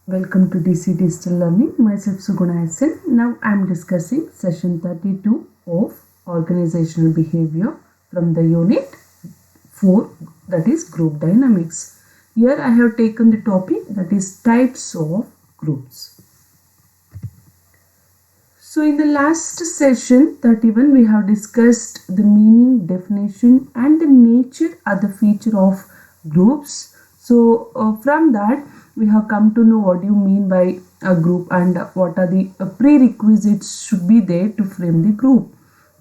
Welcome to DC Digital Learning. Myself Suguna SN. Now I am discussing session 32 of organizational behavior from the unit 4, that is group dynamics. Here I have taken the topic that is types of groups. So in the last session 31 we have discussed the meaning, definition and the nature or the feature of groups. So from that we have come to know what you mean by a group and what are the prerequisites should be there to frame the group.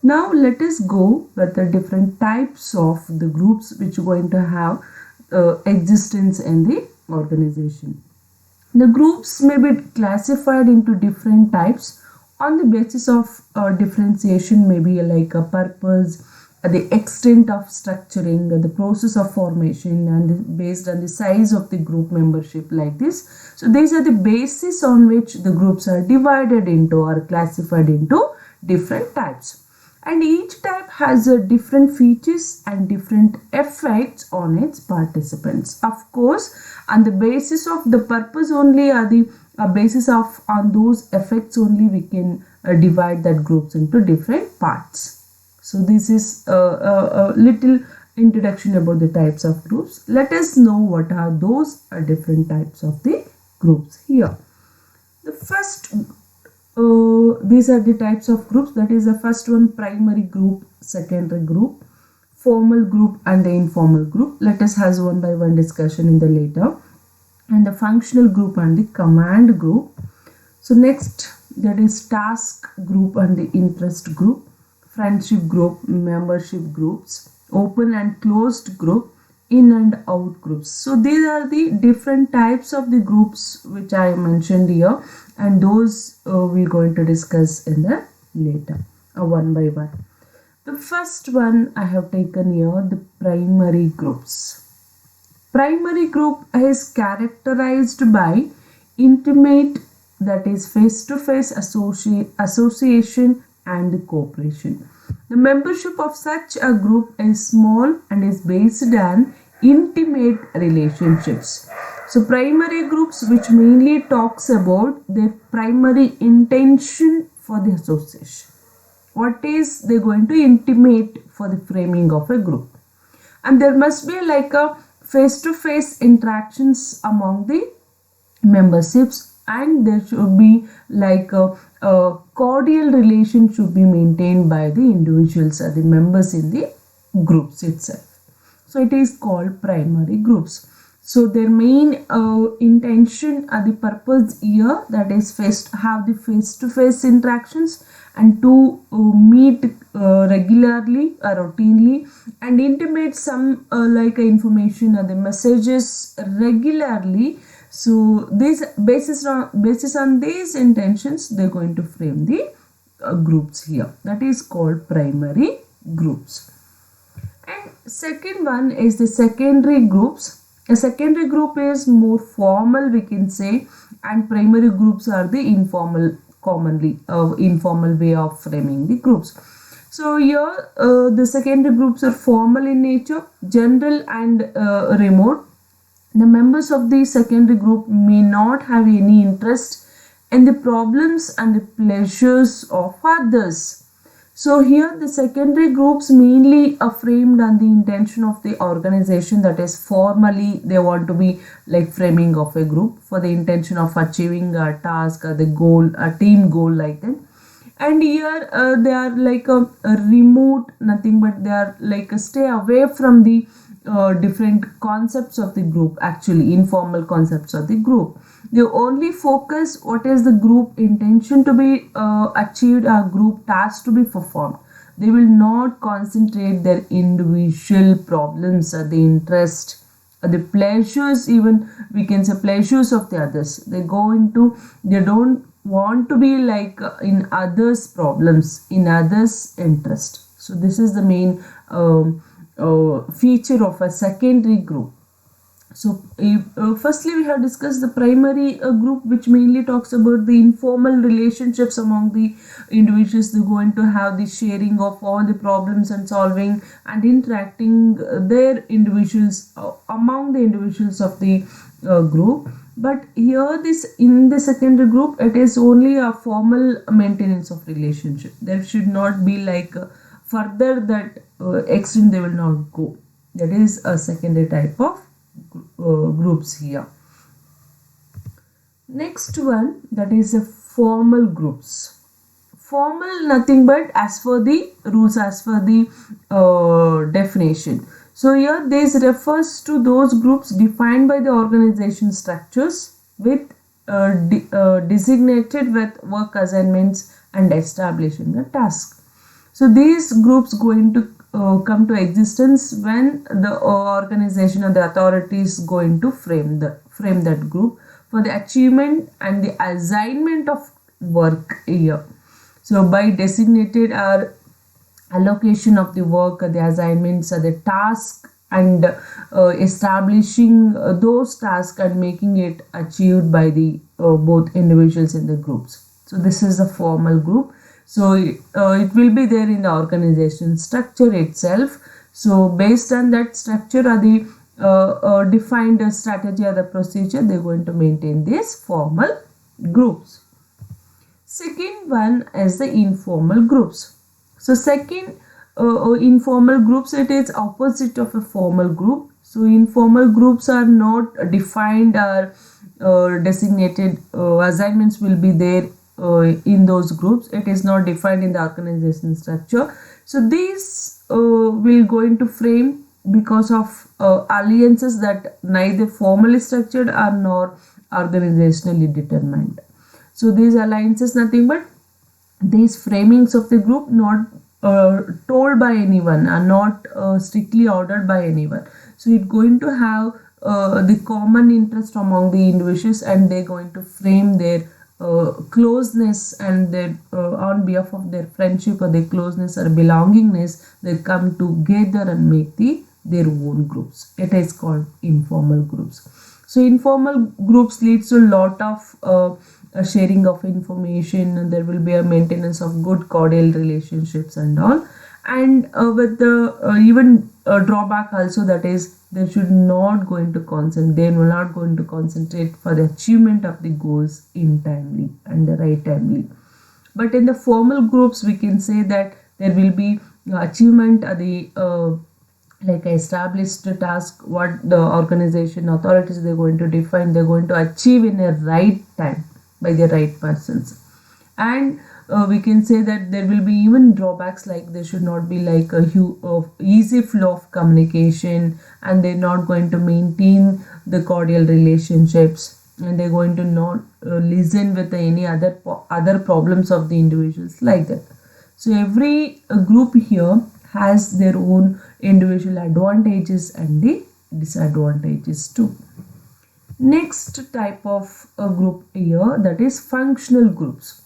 Now let us go with the different types of the groups which are going to have existence in the organization. The groups may be classified into different types on the basis of differentiation, maybe like a purpose, the extent of structuring, the process of formation, and based on the size of the group membership, like this. So these are the basis on which the groups are divided into or classified into different types. And each type has different features and different effects on its participants. Of course, on the basis of the purpose only, or the basis of on those effects only, we can divide that groups into different parts. So this is a little introduction about the types of groups. Let us know what are those different types of the groups here. The first, these are the types of groups. That is the first one, primary group, secondary group, formal group and the informal group. Let us have one by one discussion in the later. And the functional group and the command group. So next, that is task group and the interest group, friendship group, membership groups, open and closed group, in and out groups. So these are the different types of the groups which I mentioned here, and those we're going to discuss in the later, one by one. The first one I have taken here, the primary groups. Primary group is characterized by intimate, that is face-to-face association and cooperation. The membership of such a group is small and is based on intimate relationships. So primary groups which mainly talks about their primary intention for the association. What is they going to intimate for the framing of a group. And there must be like a face-to-face interactions among the memberships, and there should be like a cordial relation should be maintained by the individuals or the members in the groups itself. So it is called primary groups. So their main intention or the purpose here, that is have the face-to-face interactions and to meet regularly or routinely and intimate some like information or the messages regularly. So this basis on these intentions, they're going to frame the groups here. That is called primary groups. And second one is the secondary groups. A secondary group is more formal, we can say, and primary groups are the informal, commonly informal way of framing the groups. So here the secondary groups are formal in nature, general and remote. The members of the secondary group may not have any interest in the problems and the pleasures of others. So here the secondary groups mainly are framed on the intention of the organization, that is formally they want to be like framing of a group for the intention of achieving a task or the goal, a team goal like that. And here they are like a remote, nothing but they are like a stay away from the different concepts of the group, actually informal concepts of the group. They only focus what is the group intention to be achieved, or group task to be performed. They will not concentrate their individual problems or the interest or the pleasures, even we can say pleasures of the others. They don't want to be like in others' problems, in others' interest. So this is the main feature of a secondary group. So firstly we have discussed the primary group, which mainly talks about the informal relationships among the individuals. They're going to have the sharing of all the problems and solving and interacting their individuals among the individuals of the group. But here this in the secondary group, it is only a formal maintenance of relationship. There should not be like further that extent they will not go. That is a secondary type of groups here. Next one, that is a formal groups. Formal nothing but as per the rules, as per the definition. So here this refers to those groups defined by the organization structures with designated with work assignments and establishing a task. So these groups going to come to existence when the organization or the authority is going to frame that group for the achievement and the assignment of work here. So by designated or allocation of the work, the assignments, the task, and establishing those tasks and making it achieved by the both individuals in the groups. So this is a formal group. So it will be there in the organization structure itself. So based on that structure or the defined strategy or the procedure, they're going to maintain these formal groups. Second one is the informal groups. So second informal groups, it is opposite of a formal group. So informal groups are not defined or designated assignments will be there in those groups. It is not defined in the organization structure. So these will going to frame because of alliances that neither formally structured or nor organizationally determined. So these alliances nothing but these framings of the group not told by anyone, are not strictly ordered by anyone. So it's going to have the common interest among the individuals, and they're going to frame their closeness and their on behalf of their friendship or their closeness or belongingness, they come together and make their own groups. It is called informal groups. So informal groups leads to a lot of a sharing of information, and there will be a maintenance of good cordial relationships and all. And with the even drawback also, that is they should not going to concentrate, they will not going to concentrate for the achievement of the goals in timely and the right timely. But in the formal groups, we can say that there will be achievement of the like established task, what the organization authorities they're going to define, they're going to achieve in a right time by the right persons. And we can say that there will be even drawbacks, like there should not be like a easy flow of communication, and they're not going to maintain the cordial relationships, and they're going to not listen with any other problems of the individuals like that. So every group here has their own individual advantages and the disadvantages too. Next type of a group here, that is functional groups.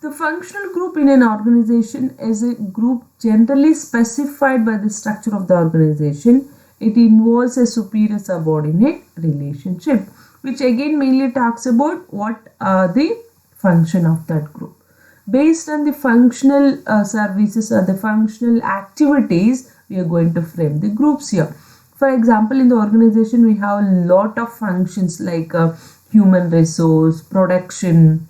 The functional group in an organization is a group generally specified by the structure of the organization. It involves a superior subordinate relationship, which again mainly talks about what are the function of that group. Based on the functional services or the functional activities, we are going to frame the groups here. For example, in the organization, we have a lot of functions like human resource, production,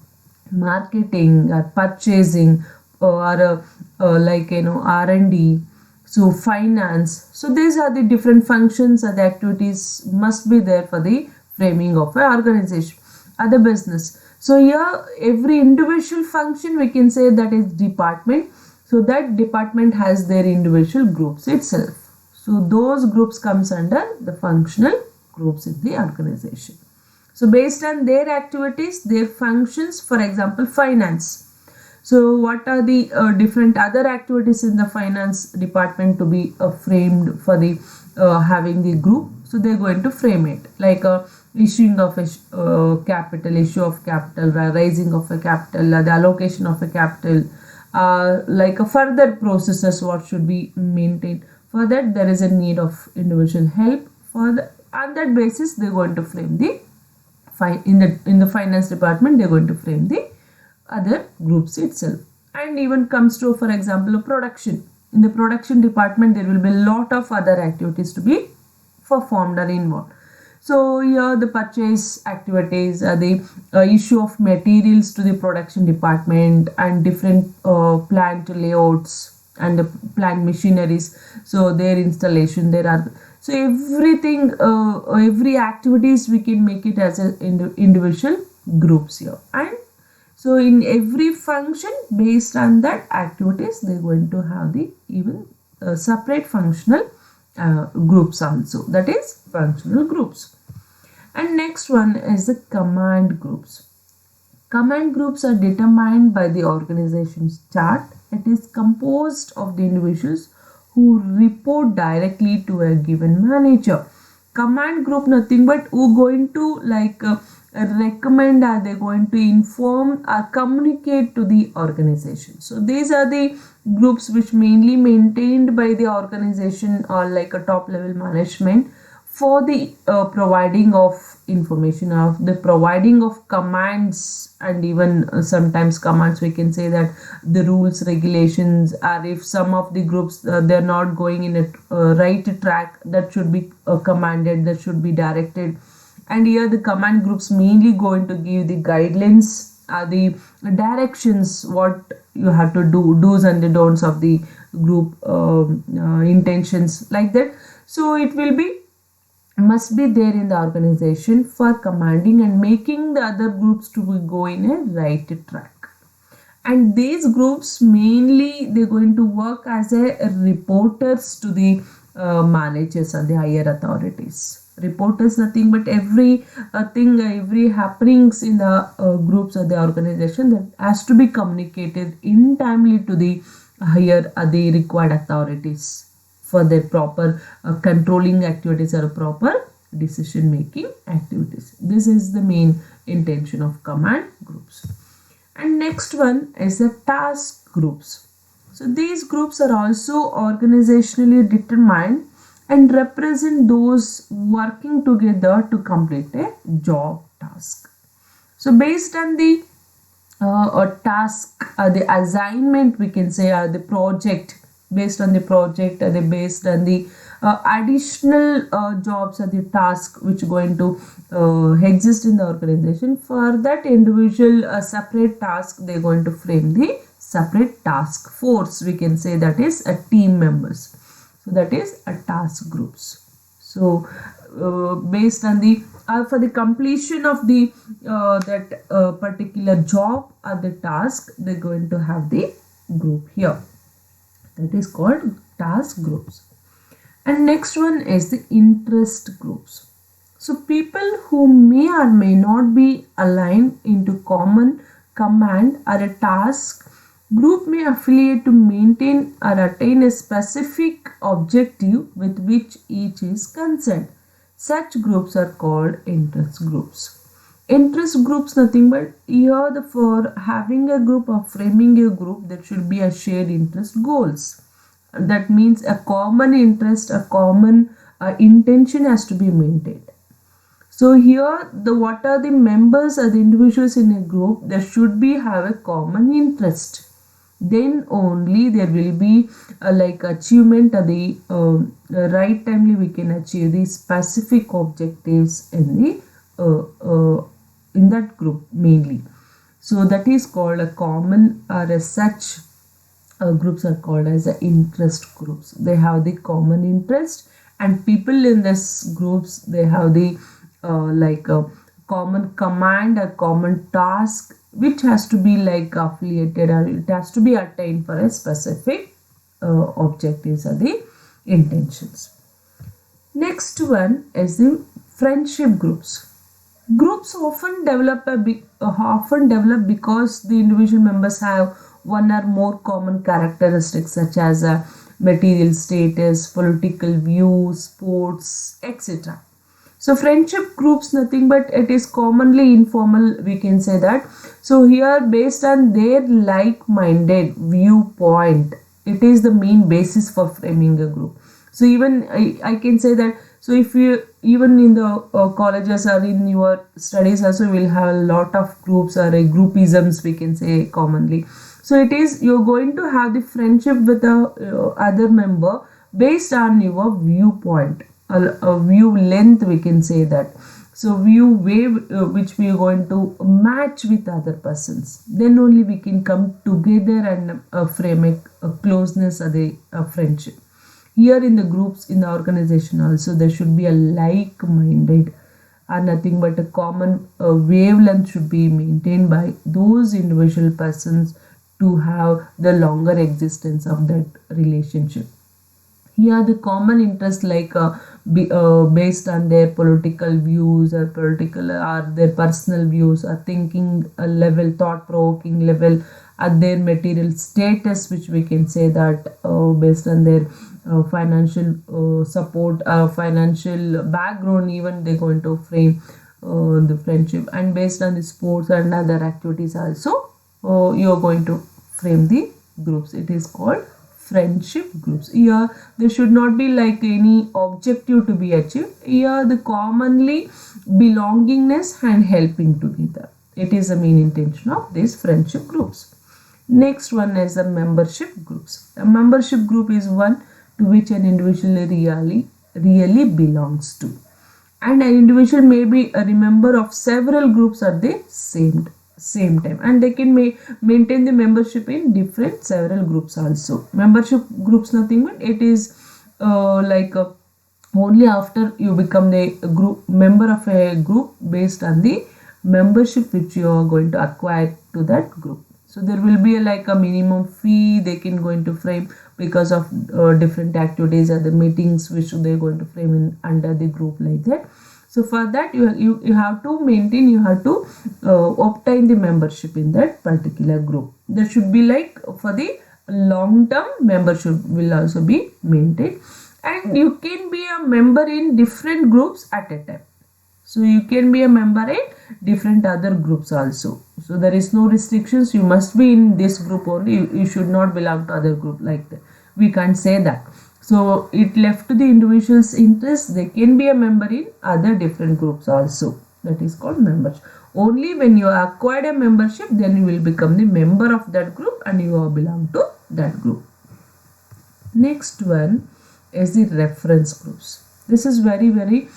marketing, or purchasing, or like R&D, so finance. So these are the different functions or the activities must be there for the framing of an organization or the business. So here every individual function we can say that is department. So that department has their individual groups itself. So those groups comes under the functional groups in the organization. So based on their activities, their functions, for example, finance. So what are the different other activities in the finance department to be framed for the having the group? So they're going to frame it like issuing of a capital, issue of capital, raising of a capital, the allocation of a capital, like a further processes what should be maintained. For that, there is a need of individual help. On that basis, they're going to frame the in the finance department. They're going to frame the other groups itself. And even comes to, for example, a production. In the production department, there will be a lot of other activities to be performed or involved. So here the purchase activities, the issue of materials to the production department, and different plant layouts and the plant machineries. So their installation, there are, so everything, every activities we can make it as a individual groups here. And so in every function based on that activities, they're going to have the even separate functional groups also, that is functional groups. And next one is the command groups. Command groups are determined by the organization's chart. It is composed of the individuals who report directly to a given manager. Command group nothing but who going to like recommend, are they going to inform or communicate to the organization. So these are the groups which mainly maintained by the organization or like a top level management for the providing of information, of the providing of commands, and even sometimes commands we can say that the rules, regulations, or if some of the groups they're not going in a right track, that should be commanded, that should be directed. And here the command groups mainly going to give the guidelines, the directions, what you have to do, do's and the don'ts of the group intentions, like that. So it will be must be there in the organization for commanding and making the other groups to go in a right track. And these groups mainly they're going to work as a reporters to the managers and the higher authorities. Reporters nothing but every thing, every happenings in the groups or the organization, that has to be communicated in timely to the higher the required authorities for their proper controlling activities or proper decision making activities. This is the main intention of command groups. And next one is the task groups. So these groups are also organizationally determined and represent those working together to complete a job task. So based on the task, the assignment we can say, the project, based on the project, based on the additional jobs or the task which are going to exist in the organization, for that individual separate task they're going to frame the separate task force, we can say, that is a team members. So that is a task groups. So based on the for the completion of the that particular job or the task, they're going to have the group here, that is called task groups. And next one is the interest groups. So people who may or may not be aligned into common command or a task group may affiliate to maintain or attain a specific objective with which each is concerned. Such groups are called interest groups. Interest groups nothing but here for having a group or framing a group, there should be a shared interest goals. That means a common interest, a common intention has to be maintained. So here what are the members or the individuals in a group, there should be have a common interest. Then only there will be like achievement at the right timely we can achieve the specific objectives in the in that group mainly. So that is called a common or as such groups are called as the interest groups. They have the common interest, and people in this groups they have the like a common command, a common task which has to be like affiliated, or it has to be attained for a specific objectives or the intentions. Next one is the friendship groups. Groups often develop because the individual members have one or more common characteristics such as material status, political views, sports, etc. So friendship groups nothing but it is commonly informal, we can say that. So here based on their like-minded viewpoint, it is the main basis for framing a group. So even I can say that, so if you even in the colleges or in your studies also will have a lot of groups or groupisms we can say commonly. So it is you're going to have the friendship with a other member based on your viewpoint. a view length, we can say that. So view wave which we are going to match with other persons, then only we can come together and frame a closeness or a friendship. Here in the groups, in the organization also, there should be a like-minded and nothing but a common wavelength should be maintained by those individual persons to have the longer existence of that relationship. Here the common interest based on their political views or their personal views or thinking level, thought provoking level, at their material status, which we can say that based on their financial support, financial background, even they're going to frame the friendship, and based on the sports and other activities also you're going to frame the groups. It is called friendship groups. Here there should not be like any objective to be achieved. Here the commonly belongingness and helping together, it is the main intention of these friendship groups. Next one is the membership groups. A membership group is one to which an individual really belongs to, and an individual may be a member of several groups at the same time, and they can maintain the membership in different several groups also. Membership groups, nothing but it is only after you become the group member of a group based on the membership which you are going to acquire to that group. So there will be a minimum fee they can going to frame because of different activities or the meetings which they're going to frame in under the group, like that. So for that you have to maintain, you have to obtain the membership in that particular group. There should be for the long term membership will also be maintained, and you can be a member in different groups at a time. So you can be a member in different other groups also. So there is no restrictions, you must be in this group only, you should not belong to other group, like that. We can't say that. So it left to the individual's interest, they can be a member in other different groups also. That is called membership. Only when you acquired a membership, then you will become the member of that group and you will belong to that group. Next one is the reference groups. This is very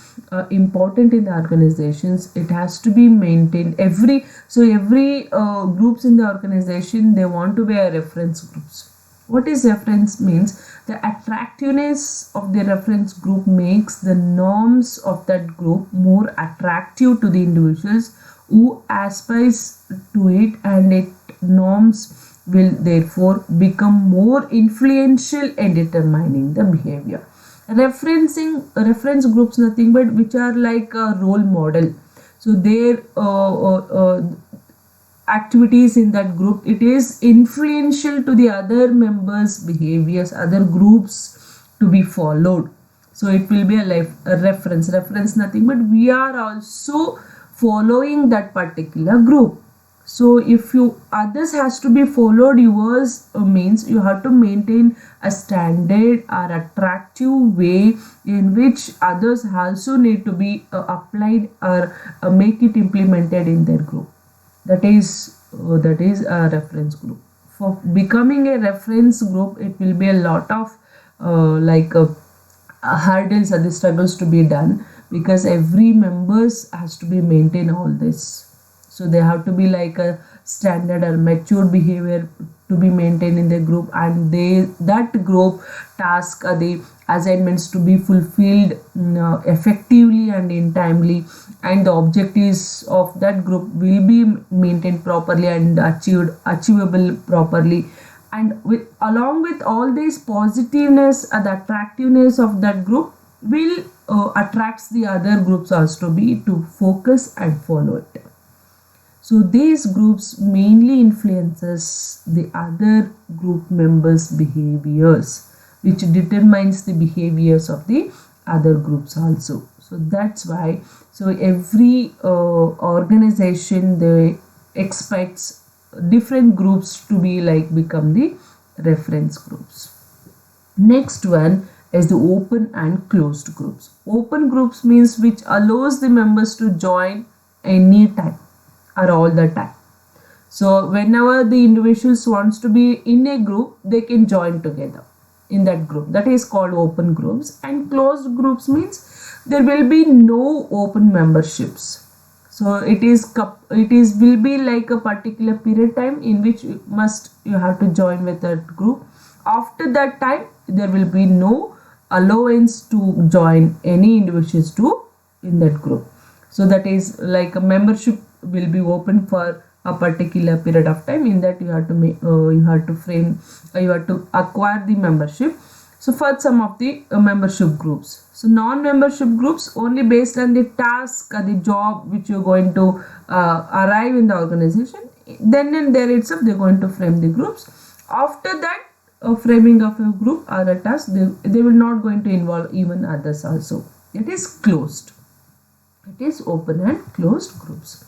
important in the organizations. It has to be maintained. Every groups in the organization, they want to be a reference groups. What is reference means? The attractiveness of the reference group makes the norms of that group more attractive to the individuals who aspires to it, and its norms will therefore become more influential in determining the behavior. Reference groups, nothing but which are like a role model. So their activities in that group, it is influential to the other members' behaviors, other groups to be followed. So it will be a reference. Reference, nothing but we are also following that particular group. So if others has to be followed, yours means you have to maintain a standard or attractive way in which others also need to be applied or make it implemented in their group. That is a reference group. For becoming a reference group, it will be a lot of hurdles or the struggles to be done, because every members has to be maintain all this. So they have to be like a standard or mature behavior to be maintained in the group, and that group task or the assignments to be fulfilled effectively and in timely, and the objectives of that group will be maintained properly and achievable properly. And along with all this positiveness and the attractiveness of that group will attracts the other groups also to focus and follow it. So these groups mainly influences the other group members' behaviors, which determines the behaviors of the other groups also. So that's why every organization, they expects different groups to be become the reference groups. Next one is the open and closed groups. Open groups means which allows the members to join any time or all the time. So whenever the individuals wants to be in a group, they can join together. in that group. That is called open groups. And closed groups means there will be no open memberships. So it will be like a particular period time in which you have to join with that group. After that time, there will be no allowance to join any individuals to in that group. So that is like a membership will be open for a particular period of time. In that you have to acquire the membership. So for some of the membership groups. So non-membership groups only based on the task or the job which you're going to arrive in the organization. Then and there itself they're going to frame the groups. After that framing of a group or a task, they will not going to involve even others also. It is closed. It is open and closed groups.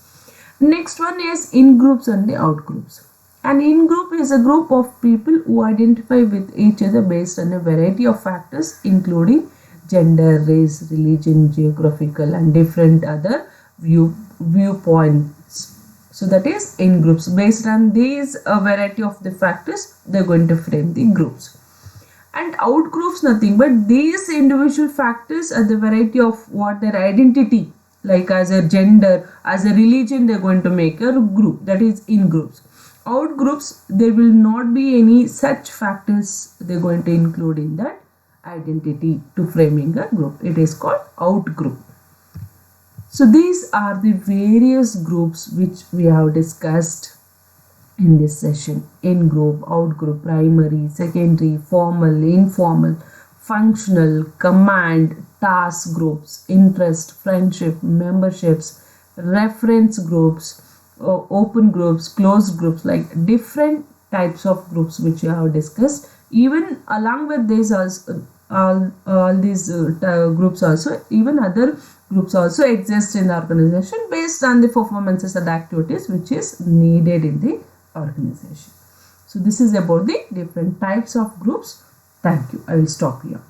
Next one is in-groups and the out-groups. An in-group is a group of people who identify with each other based on a variety of factors including gender, race, religion, geographical and different other viewpoints. So that is in-groups. Based on these variety of the factors, they are going to frame the groups. And out-groups nothing but these individual factors are the variety of what their identity, like as a gender, as a religion, they are going to make a group. That is in-groups. Out-groups, there will not be any such factors they are going to include in that identity to framing a group. It is called out-group. So these are the various groups which we have discussed in this session. In-group, out-group, primary, secondary, formal, informal, functional, command, task groups, interest, friendship, memberships, reference groups, open groups, closed groups, like different types of groups which we have discussed. Even along with this, all these groups also, even other groups also exist in the organization based on the performances and the activities which is needed in the organization. So this is about the different types of groups. Thank you. I will stop here.